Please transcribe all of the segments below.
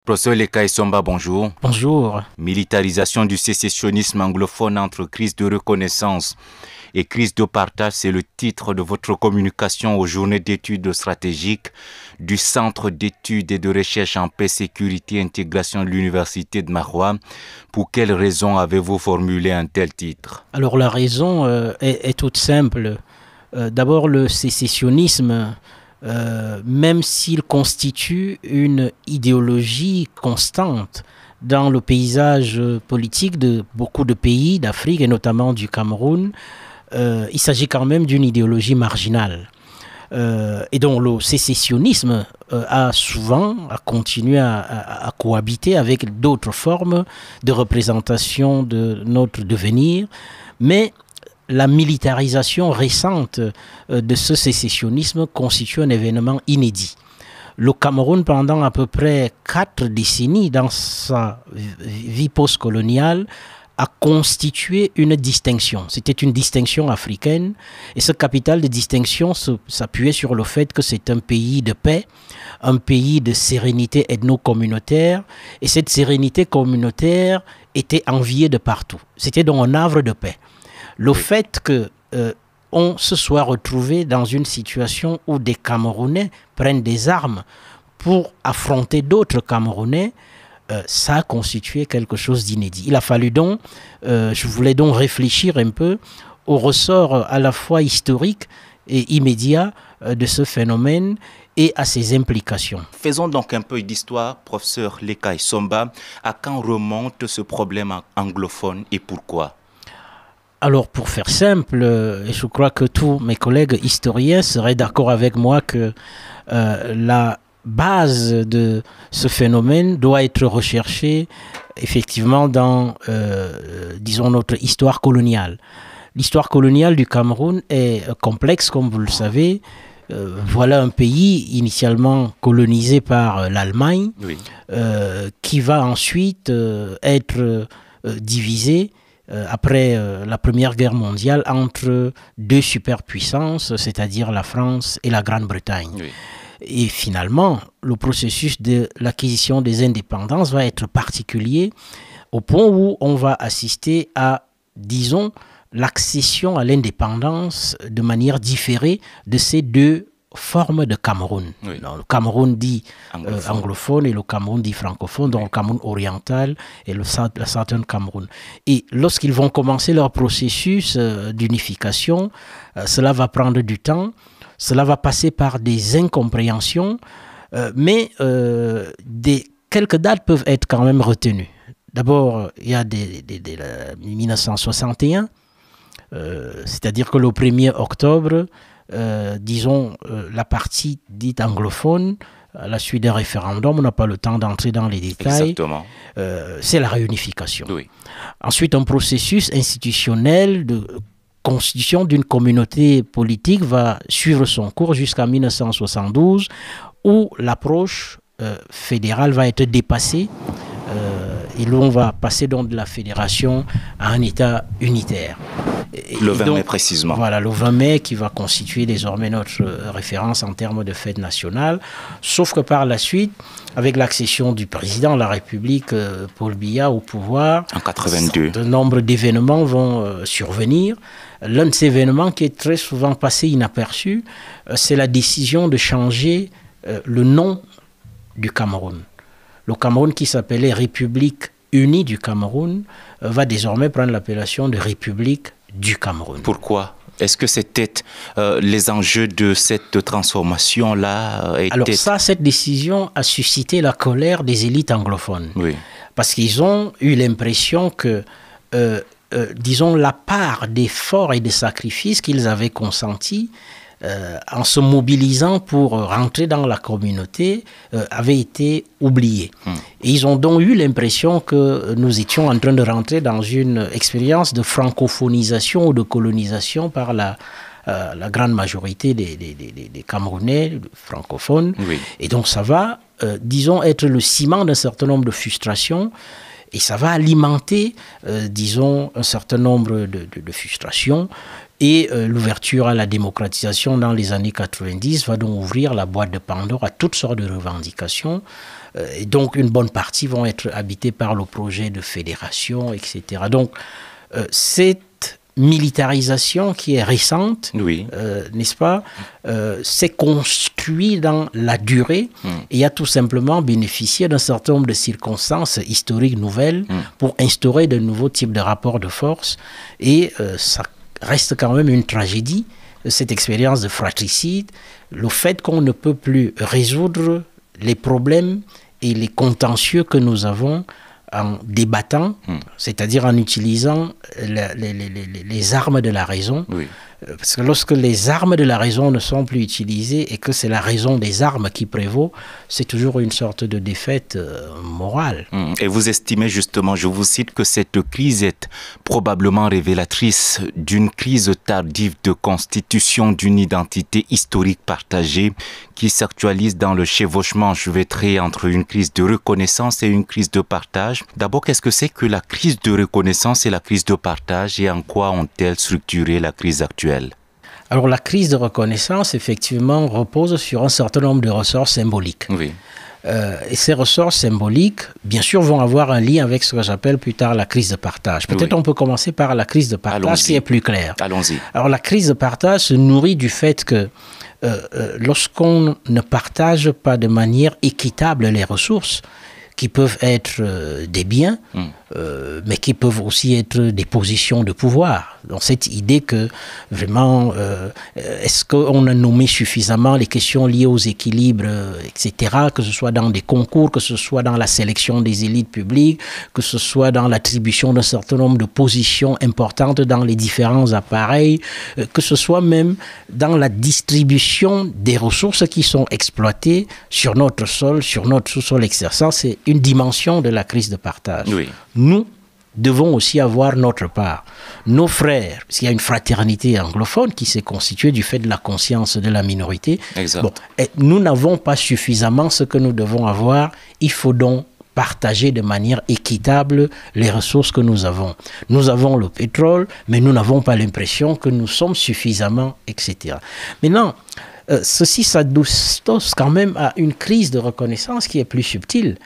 Professeur Lekaï Somba, bonjour. Bonjour. Militarisation du sécessionnisme anglophone entre crise de reconnaissance et crise de partage, c'est le titre de votre communication aux journées d'études stratégiques du Centre d'études et de recherche en paix, sécurité et intégration de l'Université de Maroua. Pour quelles raisons avez-vous formulé un tel titre? Alors la raison est toute simple. D'abord, le sécessionnisme, même s'il constitue une idéologie constante dans le paysage politique de beaucoup de pays d'Afrique et notamment du Cameroun, il s'agit quand même d'une idéologie marginale. Et donc le sécessionnisme a continué à cohabiter avec d'autres formes de représentation de notre devenir, mais la militarisation récente de ce sécessionnisme constitue un événement inédit. Le Cameroun, pendant à peu près 4 décennies dans sa vie postcoloniale, a constitué une distinction. C'était une distinction africaine et ce capital de distinction s'appuyait sur le fait que c'est un pays de paix, un pays de sérénité ethno-communautaire et cette sérénité communautaire était enviée de partout. C'était donc un havre de paix. Le fait qu'on se soit retrouvé dans une situation où des Camerounais prennent des armes pour affronter d'autres Camerounais, ça a constitué quelque chose d'inédit. Il a fallu donc, je voulais donc réfléchir un peu au ressort à la fois historique et immédiat de ce phénomène et à ses implications. Faisons donc un peu d'histoire, professeur Lekaï Somba. À quand remonte ce problème anglophone et pourquoi? Alors, pour faire simple, je crois que tous mes collègues historiens seraient d'accord avec moi que la base de ce phénomène doit être recherchée effectivement dans, disons, notre histoire coloniale. L'histoire coloniale du Cameroun est complexe, comme vous le savez. Voilà un pays initialement colonisé par l'Allemagne, oui, qui va ensuite être divisé après la Première Guerre mondiale entre deux superpuissances, c'est-à-dire la France et la Grande-Bretagne. Oui. Et finalement, le processus de l'acquisition des indépendances va être particulier au point où on va assister à, disons, l'accession à l'indépendance de manière différée de ces deux forme de Cameroun. Oui. Donc, le Cameroun dit anglophone et le Cameroun dit francophone, donc le Cameroun oriental et le Southern Cameroun. Et lorsqu'ils vont commencer leur processus d'unification, cela va prendre du temps, cela va passer par des incompréhensions, mais quelques dates peuvent être quand même retenues. D'abord, il y a 1961, c'est-à-dire que le 1er octobre, disons, la partie dite anglophone, à la suite d'un référendum, on n'a pas le temps d'entrer dans les détails. C'est la réunification. Oui. Ensuite, un processus institutionnel de constitution d'une communauté politique va suivre son cours jusqu'en 1972, où l'approche fédérale va être dépassée. Et l'on va passer donc de la fédération à un État unitaire. Le 20 mai précisément. Voilà, le 20 mai qui va constituer désormais notre référence en termes de fête nationale. Sauf que par la suite, avec l'accession du président de la République, Paul Biya, au pouvoir, en 82, de nombreux d'événements vont survenir. L'un de ces événements qui est très souvent passé inaperçu, c'est la décision de changer le nom du Cameroun. Le Cameroun, qui s'appelait République unie du Cameroun, va désormais prendre l'appellation de République du Cameroun. Pourquoi? Est-ce que c'était les enjeux de cette transformation-là? Alors cette décision a suscité la colère des élites anglophones. Oui. Parce qu'ils ont eu l'impression que, disons, la part d'efforts et de sacrifices qu'ils avaient consentis en se mobilisant pour rentrer dans la communauté, avait été oublié. Et ils ont donc eu l'impression que nous étions en train de rentrer dans une expérience de francophonisation ou de colonisation par la grande majorité des Camerounais francophones. Oui. Et donc ça va, disons, être le ciment d'un certain nombre de frustrations. Et ça va alimenter, disons, un certain nombre de frustrations. Et l'ouverture à la démocratisation dans les années 90 va donc ouvrir la boîte de Pandore à toutes sortes de revendications. Et donc, une bonne partie vont être habitées par le projet de fédération, etc. Donc, cette militarisation qui est récente, oui. N'est-ce pas, s'est construit dans la durée et a tout simplement bénéficié d'un certain nombre de circonstances historiques nouvelles pour instaurer de nouveaux types de rapports de force. Et ça reste quand même une tragédie, cette expérience de fratricide, le fait qu'on ne peut plus résoudre les problèmes et les contentieux que nous avons en débattant, c'est-à-dire en utilisant les armes de la raison. Oui. Parce que lorsque les armes de la raison ne sont plus utilisées et que c'est la raison des armes qui prévaut, c'est toujours une sorte de défaite morale. Et vous estimez justement, je vous cite, que cette crise est probablement révélatrice d'une crise tardive de constitution d'une identité historique partagée qui s'actualise dans le chevauchement enchevêtré entre une crise de reconnaissance et une crise de partage. D'abord, qu'est-ce que c'est que la crise de reconnaissance et la crise de partage et en quoi ont-elles structuré la crise actuelle? Alors la crise de reconnaissance, effectivement, repose sur un certain nombre de ressorts symboliques. Oui. Et ces ressorts symboliques, bien sûr, vont avoir un lien avec ce que j'appelle plus tard la crise de partage. Peut-être on peut commencer par la crise de partage qui est plus claire. Allons-y. Alors la crise de partage se nourrit du fait que lorsqu'on ne partage pas de manière équitable les ressources, qui peuvent être des biens, mais qui peuvent aussi être des positions de pouvoir. Donc cette idée que vraiment, est-ce qu'on a nommé suffisamment les questions liées aux équilibres, etc., que ce soit dans des concours, que ce soit dans la sélection des élites publiques, que ce soit dans l'attribution d'un certain nombre de positions importantes dans les différents appareils, que ce soit même dans la distribution des ressources qui sont exploitées sur notre sol, sur notre sous-sol exerçant, c'est une dimension de la crise de partage. Oui. Nous devons aussi avoir notre part. Nos frères, parce qu'il y a une fraternité anglophone qui s'est constituée du fait de la conscience de la minorité. Exact. Bon, nous n'avons pas suffisamment ce que nous devons avoir. Il faut donc partager de manière équitable les ressources que nous avons. Nous avons le pétrole, mais nous n'avons pas l'impression que nous sommes suffisamment, etc. Maintenant, ceci s'adosse quand même à une crise de reconnaissance qui est plus subtile.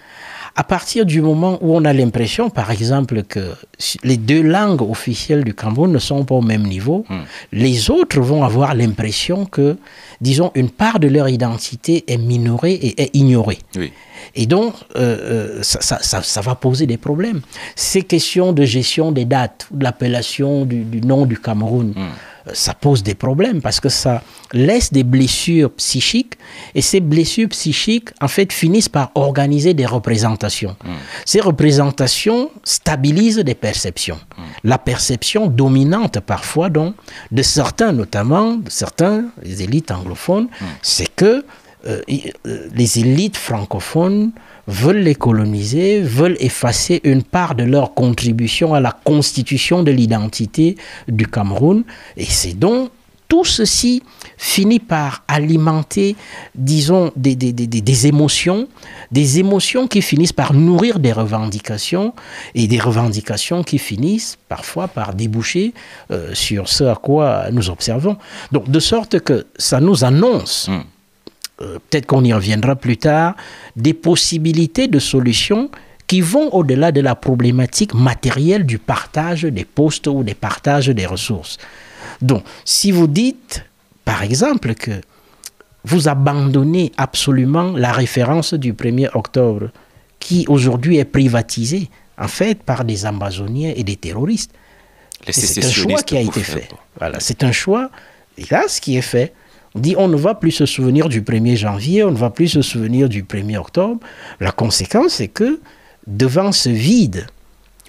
À partir du moment où on a l'impression, par exemple, que les deux langues officielles du Cameroun ne sont pas au même niveau, les autres vont avoir l'impression que, disons, une part de leur identité est minorée et est ignorée. Oui. Et donc, ça va poser des problèmes. Ces questions de gestion des dates, de l'appellation du nom du Cameroun, ça pose des problèmes parce que ça laisse des blessures psychiques et ces blessures psychiques, en fait, finissent par organiser des représentations. Ces représentations stabilisent des perceptions. La perception dominante parfois, donc, de certains, notamment, de certains, les élites anglophones, c'est que les élites francophones veulent les coloniser, veulent effacer une part de leur contribution à la constitution de l'identité du Cameroun. Et c'est donc tout ceci finit par alimenter, disons, des émotions qui finissent par nourrir des revendications et des revendications qui finissent parfois par déboucher sur ce à quoi nous observons. Donc, de sorte que ça nous annonce peut-être qu'on y reviendra plus tard, des possibilités de solutions qui vont au-delà de la problématique matérielle du partage des postes ou des partages des ressources. Donc, si vous dites, par exemple, que vous abandonnez absolument la référence du 1er octobre, qui aujourd'hui est privatisée, en fait, par des Amazoniens et des terroristes, c'est un choix qui a été fait. Voilà, c'est un choix, et là, ce qui est fait, on dit on ne va plus se souvenir du 1er janvier, on ne va plus se souvenir du 1er octobre. La conséquence, c'est que devant ce vide,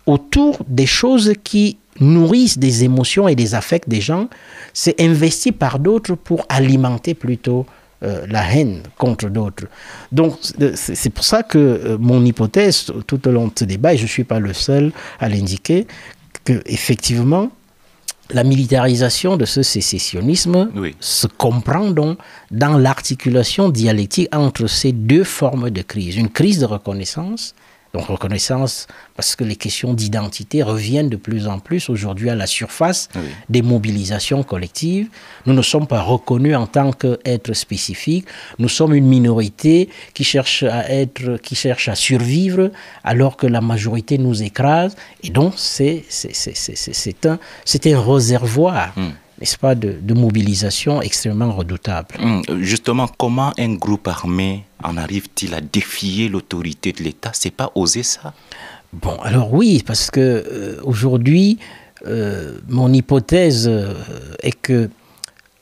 autour des choses qui nourrissent des émotions et des affects des gens, c'est investi par d'autres pour alimenter plutôt la haine contre d'autres. Donc, c'est pour ça que mon hypothèse, tout au long de ce débat, et je ne suis pas le seul à l'indiquer, qu'effectivement, la militarisation de ce sécessionnisme se comprend donc dans l'articulation dialectique entre ces deux formes de crise. Une crise de reconnaissance, Donc reconnaissance, parce que les questions d'identité reviennent de plus en plus aujourd'hui à la surface des mobilisations collectives. Nous ne sommes pas reconnus en tant qu'êtres spécifiques. Nous sommes une minorité qui cherche à survivre alors que la majorité nous écrase. Et donc c'est un réservoir. N'est-ce pas, de mobilisation extrêmement redoutable. Justement, comment un groupe armé en arrive-t-il à défier l'autorité de l'État? C'est pas oser ça? Bon, alors oui, parce que aujourd'hui, mon hypothèse est que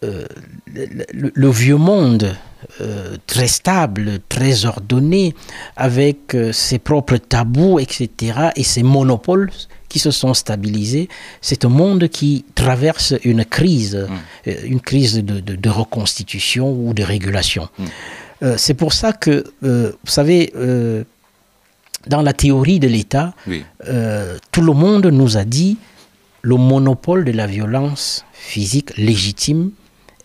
le vieux monde, très stable, très ordonné, avec ses propres tabous, etc., et ses monopoles qui se sont stabilisés, c'est un monde qui traverse une crise de reconstitution ou de régulation. C'est pour ça que, vous savez, dans la théorie de l'État, tout le monde nous a dit le monopole de la violence physique légitime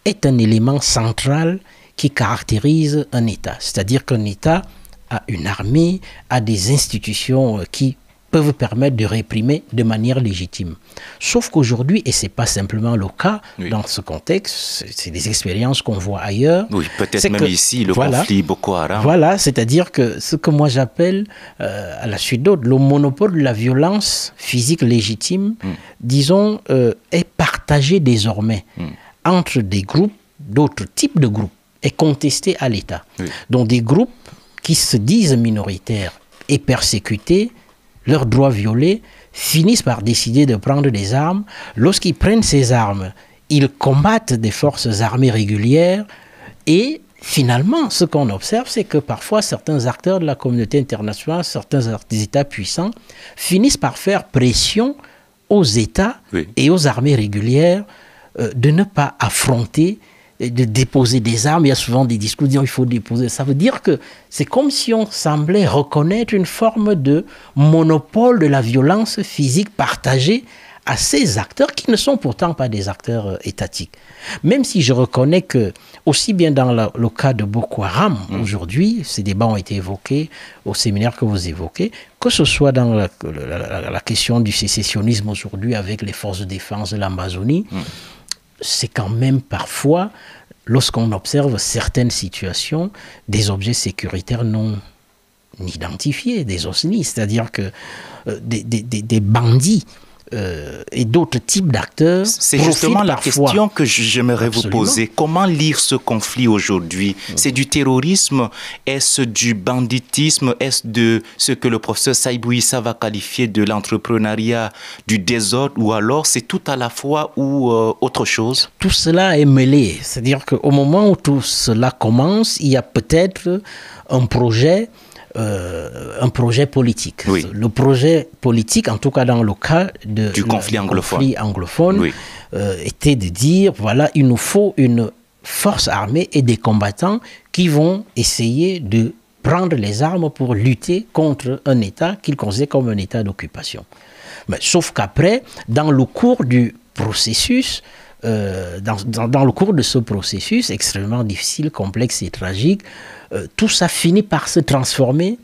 est un élément central qui caractérise un État. C'est-à-dire qu'un État a une armée, a des institutions qui peuvent permettre de réprimer de manière légitime. Sauf qu'aujourd'hui, et ce n'est pas simplement le cas dans ce contexte, c'est des expériences qu'on voit ailleurs. Oui, peut-être même ici, le conflit Boko Haram. Voilà, c'est-à-dire que ce que moi j'appelle, à la suite d'autres, le monopole de la violence physique légitime, disons, est partagé désormais entre des groupes, d'autres types de groupes, et contesté à l'État. Donc des groupes qui se disent minoritaires et persécutés, leurs droits violés, finissent par décider de prendre des armes. Lorsqu'ils prennent ces armes, ils combattent des forces armées régulières et finalement, ce qu'on observe, c'est que parfois certains acteurs de la communauté internationale, certains des États puissants, finissent par faire pression aux États et aux armées régulières de ne pas affronter, de déposer des armes. Il y a souvent des discours disant qu'il faut déposer. Ça veut dire que c'est comme si on semblait reconnaître une forme de monopole de la violence physique partagée à ces acteurs qui ne sont pourtant pas des acteurs étatiques. Même si je reconnais que, aussi bien dans le cas de Boko Haram, aujourd'hui, ces débats ont été évoqués au séminaire que vous évoquez, que ce soit dans la question du sécessionnisme aujourd'hui avec les forces de défense de l'Amazonie, c'est quand même parfois, lorsqu'on observe certaines situations, des objets sécuritaires non identifiés, des OSNI, c'est-à-dire que des bandits et d'autres types d'acteurs. C'est justement la question que j'aimerais vous poser. Comment lire ce conflit aujourd'hui? C'est du terrorisme? Est-ce du banditisme? Est-ce de ce que le professeur Saïbou Issa va qualifier de l'entrepreneuriat du désordre? Ou alors c'est tout à la fois ou autre chose? Tout cela est mêlé. C'est-à-dire qu'au moment où tout cela commence, il y a peut-être un projet politique. Le projet politique, en tout cas dans le cas du conflit anglophone, était de dire, voilà, il nous faut une force armée et des combattants qui vont essayer de prendre les armes pour lutter contre un État qu'ils considèrent comme un État d'occupation. Mais, sauf qu'après, dans le cours du processus, dans le cours de ce processus extrêmement difficile, complexe et tragique, tout ça finit par se transformer.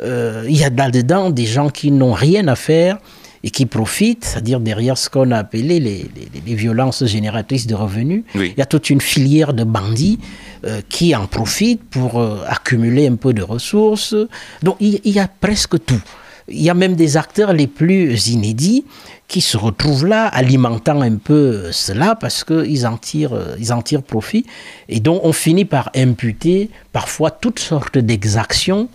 Il y a là-dedans des gens qui n'ont rien à faire et qui profitent, c'est-à-dire derrière ce qu'on a appelé les violences génératrices de revenus. Il y a toute une filière de bandits qui en profitent pour accumuler un peu de ressources. Donc il y a presque tout. Il y a même des acteurs les plus inédits qui se retrouvent là, alimentant un peu cela parce qu'ils en tirent profit. Et donc, on finit par imputer parfois toutes sortes d'exactions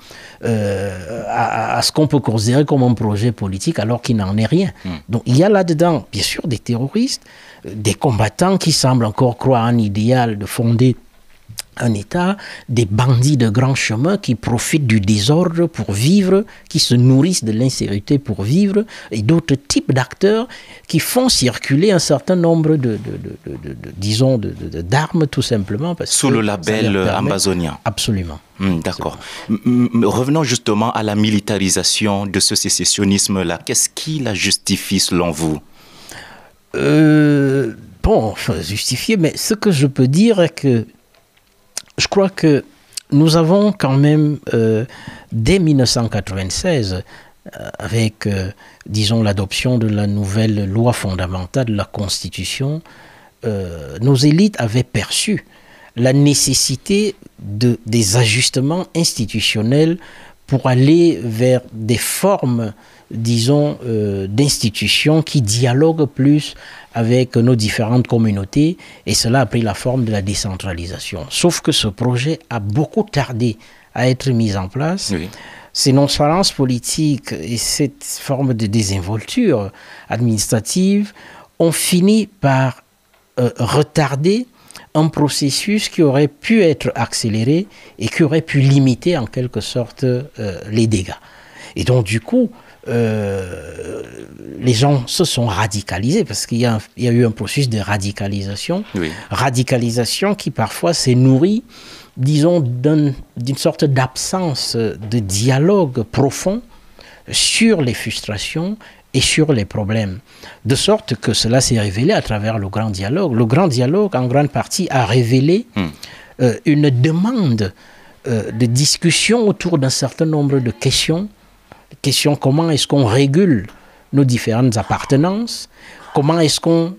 à ce qu'on peut considérer comme un projet politique alors qu'il n'en est rien. Donc, il y a là-dedans, bien sûr, des terroristes, des combattants qui semblent encore croire à un idéal de fonder un État, des bandits de grand chemin qui profitent du désordre pour vivre, qui se nourrissent de l'insécurité pour vivre, et d'autres types d'acteurs qui font circuler un certain nombre d'armes tout simplement. Sous le label amazonien. Absolument. D'accord. Revenons justement à la militarisation de ce sécessionnisme-là. Qu'est-ce qui la justifie selon vous? Bon, justifier, mais ce que je peux dire est que je crois que nous avons quand même, dès 1996, avec, disons, l'adoption de la nouvelle loi fondamentale de la Constitution, nos élites avaient perçu la nécessité des ajustements institutionnels pour aller vers des formes, disons, d'institutions qui dialoguent plus avec nos différentes communautés, et cela a pris la forme de la décentralisation. Sauf que ce projet a beaucoup tardé à être mis en place. Oui. Ces nonchalances politiques et cette forme de désinvolture administrative ont fini par retarder un processus qui aurait pu être accéléré et qui aurait pu limiter en quelque sorte les dégâts. Et donc du coup, les gens se sont radicalisés parce qu'il y a eu un processus de radicalisation. Oui. Radicalisation qui parfois s'est nourrie, disons, d'une sorte d'absence de dialogue profond sur les frustrations et sur les problèmes. De sorte que cela s'est révélé à travers le grand dialogue. Le grand dialogue, en grande partie, a révélé une demande de discussion autour d'un certain nombre de questions. Question comment est-ce qu'on régule nos différentes appartenances, comment est-ce qu'on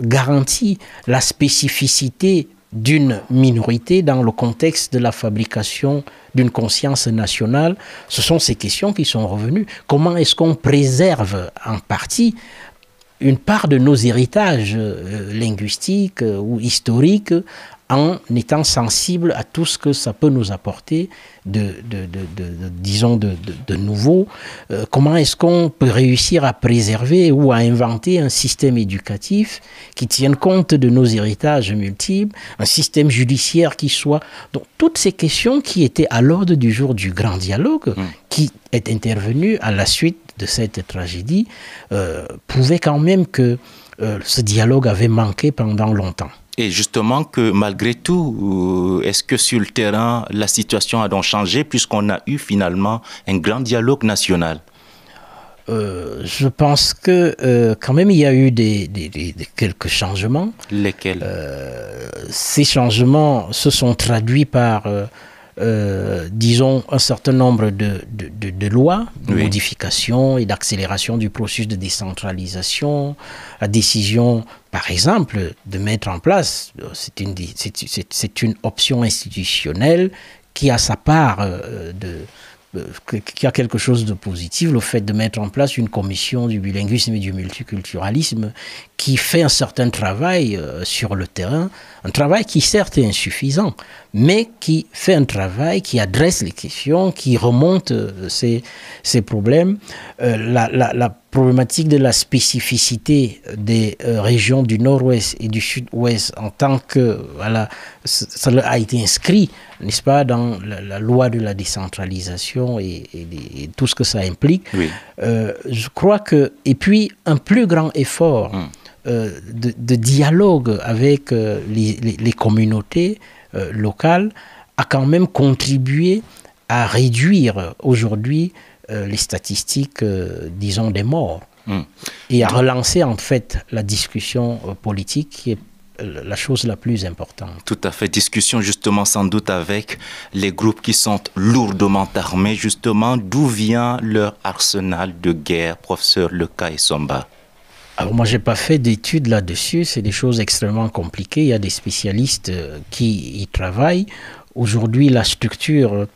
garantit la spécificité d'une minorité dans le contexte de la fabrication d'une conscience nationale. Ce sont ces questions qui sont revenues. Comment est-ce qu'on préserve en partie une part de nos héritages linguistiques ou historiques en étant sensible à tout ce que ça peut nous apporter disons de nouveau. Comment est-ce qu'on peut réussir à préserver ou à inventer un système éducatif qui tienne compte de nos héritages multiples, un système judiciaire qui soit... Donc, toutes ces questions qui étaient à l'ordre du jour du grand dialogue, qui est intervenu à la suite de cette tragédie, prouvaient quand même que ce dialogue avait manqué pendant longtemps. Et justement que malgré tout, est-ce que sur le terrain, la situation a donc changé puisqu'on a eu finalement un grand dialogue national? Je pense que quand même il y a eu quelques changements. Lesquels? Ces changements se sont traduits par... disons, un certain nombre de lois, de modifications et d'accélération du processus de décentralisation. La décision, par exemple, de mettre en place, c'est une option institutionnelle qui a sa part qui a quelque chose de positif, le fait de mettre en place une commission du bilinguisme et du multiculturalisme qui fait un certain travail sur le terrain, un travail qui certes est insuffisant, mais qui fait un travail qui adresse les questions, qui remonte ces problèmes. La problématique de la spécificité des régions du nord-ouest et du sud-ouest en tant que, voilà, ça a été inscrit, n'est-ce pas, dans la loi de la décentralisation et tout ce que ça implique. Oui. Je crois que, et puis un plus grand effort de dialogue avec les communautés locales a quand même contribué à réduire aujourd'hui les statistiques, disons, des morts et à relancer en fait la discussion politique qui est la chose la plus importante. Tout à fait. Discussion justement sans doute avec les groupes qui sont lourdement armés. Justement, d'où vient leur arsenal de guerre, professeur Leka Essomba? Alors moi, je n'ai pas fait d'études là-dessus. C'est des choses extrêmement compliquées. Il y a des spécialistes qui y travaillent. Aujourd'hui, la structure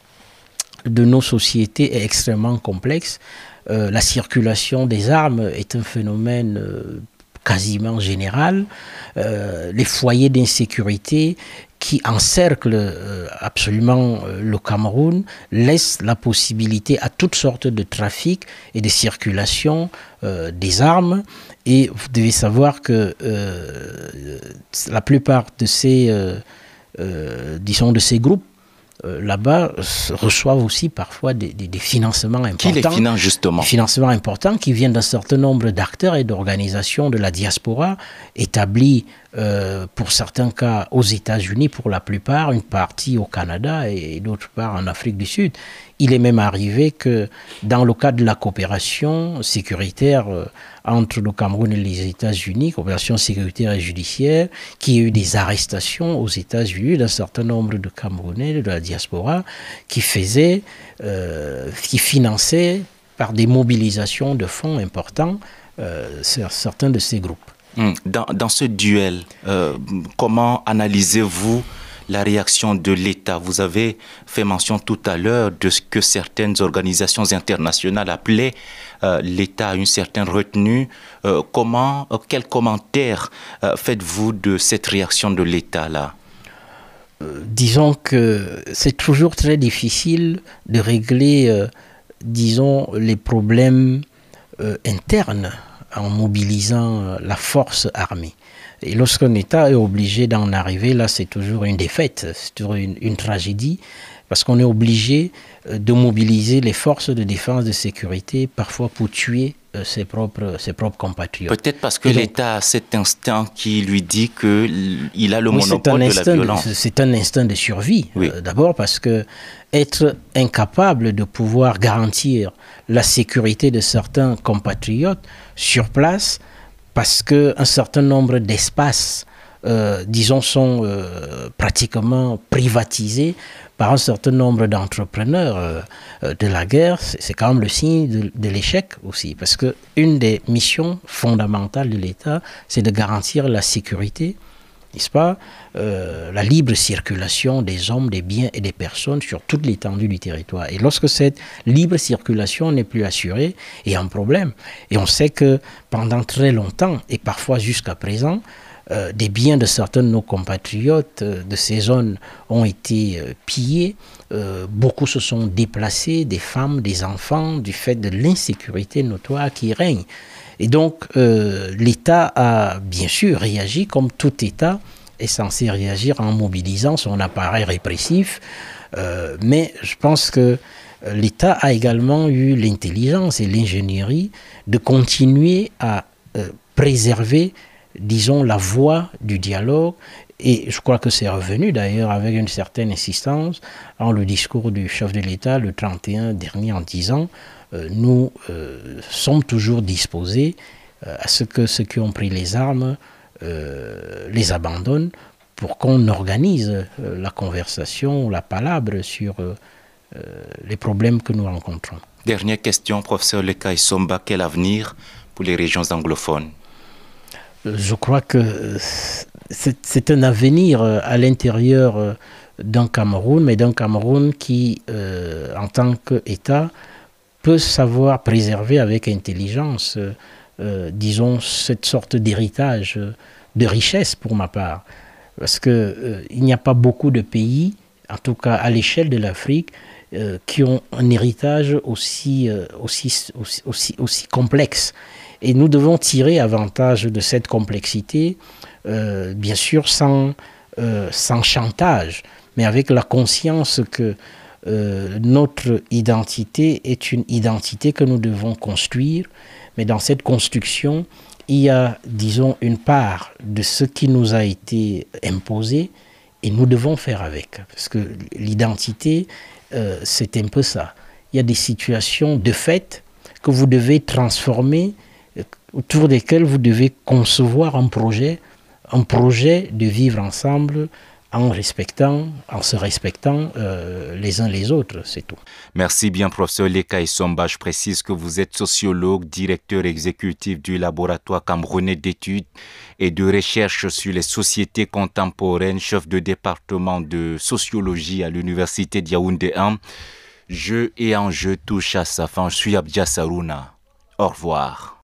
de nos sociétés est extrêmement complexe. La circulation des armes est un phénomène quasiment général. Les foyers d'insécurité qui encerclent absolument le Cameroun laissent la possibilité à toutes sortes de trafics et de circulation des armes. Et vous devez savoir que la plupart de ces, disons, de ces groupes là-bas reçoivent aussi parfois des financements importants. Qui les finance justement? Des financements importants qui viennent d'un certain nombre d'acteurs et d'organisations de la diaspora établis pour certains cas aux États-Unis, pour la plupart, une partie au Canada et d'autre part en Afrique du Sud. Il est même arrivé que dans le cadre de la coopération sécuritaire entre le Cameroun et les États-Unis, coopération sécuritaire et judiciaire, qu'il y ait eu des arrestations aux États-Unis d'un certain nombre de Camerounais de la diaspora qui finançaient par des mobilisations de fonds importants certains de ces groupes. Dans ce duel, comment analysez-vous la réaction de l'État? Vous avez fait mention tout à l'heure de ce que certaines organisations internationales appelaient l'État à une certaine retenue. Quel commentaire faites-vous de cette réaction de l'État-là? Disons que c'est toujours très difficile de régler, les problèmes internes en mobilisant la force armée. Et lorsqu'un État est obligé d'en arriver, là, c'est toujours une défaite, c'est toujours une tragédie, parce qu'on est obligé de mobiliser les forces de défense, de sécurité, parfois pour tuer ses propres compatriotes. Peut-être parce que l'État a cet instinct qui lui dit qu'il a le monopole de la violence. C'est un instinct de survie. Oui. D'abord parce que être incapable de pouvoir garantir la sécurité de certains compatriotes sur place, parce qu'un certain nombre d'espaces, sont pratiquement privatisés par un certain nombre d'entrepreneurs de la guerre, c'est quand même le signe de l'échec aussi. Parce qu'une des missions fondamentales de l'État, c'est de garantir la sécurité, n'est-ce pas, la libre circulation des hommes, des biens et des personnes sur toute l'étendue du territoire. Et lorsque cette libre circulation n'est plus assurée, il y a un problème. Et on sait que pendant très longtemps, et parfois jusqu'à présent, des biens de certains de nos compatriotes de ces zones ont été pillés. Beaucoup se sont déplacés, des femmes, des enfants, du fait de l'insécurité notoire qui règne. Et donc, l'État a bien sûr réagi comme tout État est censé réagir en mobilisant son appareil répressif. Mais je pense que l'État a également eu l'intelligence et l'ingénierie de continuer à préserver, disons, la voie du dialogue. Et je crois que c'est revenu d'ailleurs avec une certaine insistance dans le discours du chef de l'État le 31 dernier en disant nous sommes toujours disposés à ce que ceux qui ont pris les armes les abandonnent pour qu'on organise la conversation, la palabre sur les problèmes que nous rencontrons. Dernière question, professeur Leka Isomba, quel avenir pour les régions anglophones? Je crois que c'est un avenir à l'intérieur d'un Cameroun, mais d'un Cameroun qui, en tant qu'État, peut savoir préserver avec intelligence, cette sorte d'héritage de richesse pour ma part. Parce qu'il n'y a pas beaucoup de pays, en tout cas à l'échelle de l'Afrique, qui ont un héritage aussi complexe. Et nous devons tirer avantage de cette complexité, bien sûr sans chantage, mais avec la conscience que notre identité est une identité que nous devons construire. Mais dans cette construction, il y a, disons, une part de ce qui nous a été imposé et nous devons faire avec. Parce que l'identité, c'est un peu ça. Il y a des situations de fait que vous devez transformer, autour desquelles vous devez concevoir un projet de vivre ensemble en se respectant les uns les autres, c'est tout. Merci bien, professeur Leka Isomba. Je précise que vous êtes sociologue, directeur exécutif du laboratoire camerounais d'études et de recherche sur les sociétés contemporaines, chef de département de sociologie à l'université de Yaoundé 1. Jeu et enjeu touchent à sa fin. Je suis Abdia Sarouna. Au revoir.